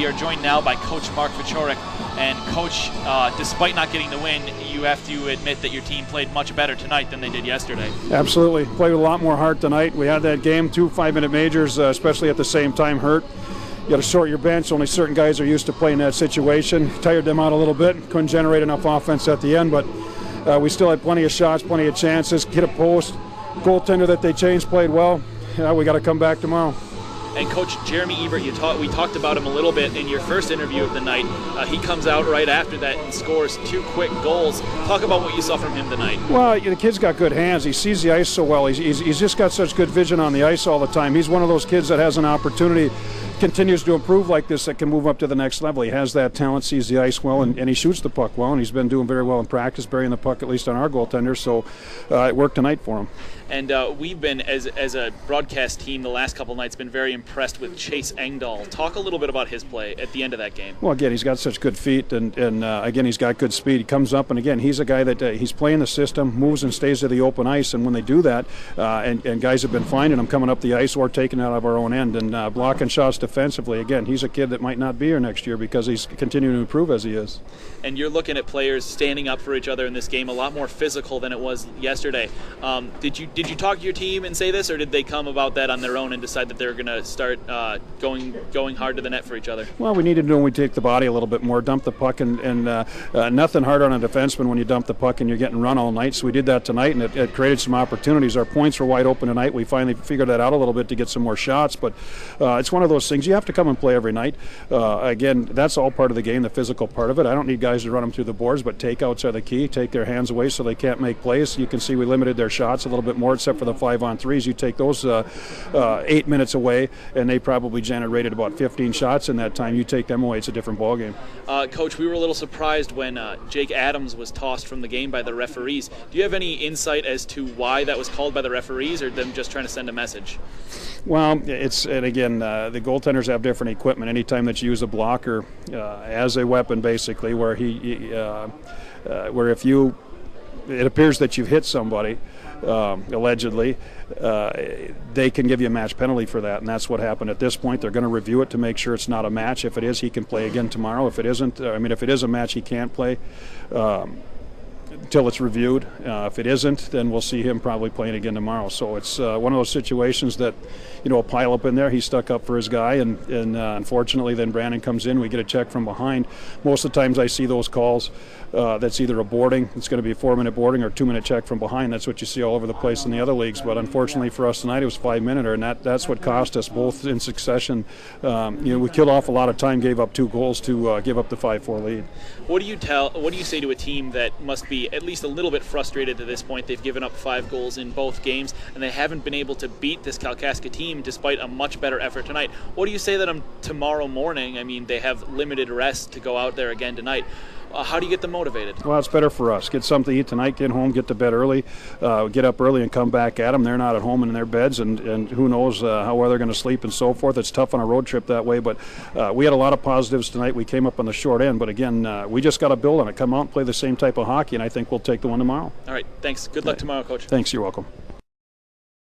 We are joined now by Coach Mark Vichorek. And Coach, despite not getting the win, you have to admit that your team played much better tonight than they did yesterday. Absolutely. Played with a lot more heart tonight. We had that game, 2 5-minute majors, especially at the same time, hurt. You got to sort your bench. Only certain guys are used to playing that situation. Tired them out a little bit. Couldn't generate enough offense at the end, but we still had plenty of shots, plenty of chances. Hit a post. Goaltender that they changed played well. We got to come back tomorrow. And Coach Jeremy Ebert, we talked about him a little bit in your first interview of the night. He comes out right after that and scores 2 quick goals. Talk about what you saw from him tonight. Well, the kid's got good hands. He sees the ice so well. He's just got such good vision on the ice all the time. He's one of those kids that has an opportunity, continues to improve like this, that can move up to the next level. He has that talent, sees the ice well, and he shoots the puck well, and he's been doing very well in practice, burying the puck at least on our goaltender, so it worked tonight for him. And we've been, as a broadcast team, the last couple nights, been very impressed with Chase Engdahl. Talk a little bit about his play at the end of that game. Well, again, he's got such good feet, and again, he's got good speed. He comes up, and again, he's a guy that he's playing the system, moves and stays to the open ice, and when they do that, and guys have been finding him coming up the ice or taking it out of our own end, and blocking shots defensively. Again, he's a kid that might not be here next year because he's continuing to improve as he is. And you're looking at players standing up for each other in this game, a lot more physical than it was yesterday. Did you talk to your team and say this, or did they come about that on their own and decide that they're going to start going hard to the net for each other? Well, we needed to know we take the body a little bit more, dump the puck, and nothing hard on a defenseman when you dump the puck and you're getting run all night. So we did that tonight, and it created some opportunities. Our points were wide open tonight. We finally figured that out a little bit to get some more shots, but it's one of those things. You have to come and play every night. Again, that's all part of the game, the physical part of it. I don't need guys to run them through the boards, but takeouts are the key. Take their hands away so they can't make plays. You can see we limited their shots a little bit more, except for the 5-on-3s. You take those 8 minutes away, and they probably generated about 15 shots in that time. You take them away, it's a different ballgame. Coach, we were a little surprised when Jake Adams was tossed from the game by the referees. Do you have any insight as to why that was called by the referees, or them just trying to send a message? Well, and again, the goaltenders have different equipment. Anytime that you use a blocker as a weapon, basically, where it appears that you've hit somebody, allegedly, they can give you a match penalty for that, and that's what happened at this point. They're going to review it to make sure it's not a match. If it is, he can play again tomorrow. If it isn't, if it is a match, he can't play until it's reviewed. If it isn't, then we'll see him probably playing again tomorrow. So it's one of those situations that, a pile up in there. He stuck up for his guy, and unfortunately then Brandon comes in. We get a check from behind. Most of the times I see those calls, that's either a boarding. It's going to be a 4-minute boarding or a 2-minute check from behind. That's what you see all over the place in the other leagues. But unfortunately for us tonight, it was 5-minute, and that's what cost us both in succession. We killed off a lot of time, gave up 2 goals to give up the 5-4 lead. What do you say to a team that must be at least a little bit frustrated to this point? They've given up 5 goals in both games, and they haven't been able to beat this Kalkaska team despite a much better effort tonight. What do you say to them tomorrow morning? I mean, they have limited rest to go out there again tonight. How do you get them motivated? Well, it's better for us. Get something to eat tonight, get home, get to bed early, get up early and come back at them. They're not at home in their beds, and who knows how well they're going to sleep and so forth. It's tough on a road trip that way, but we had a lot of positives tonight. We came up on the short end, but again, we just got to build on it. Come out and play the same type of hockey, and I think we'll take the one tomorrow. All right, thanks. Good luck tomorrow, Coach. Thanks, you're welcome.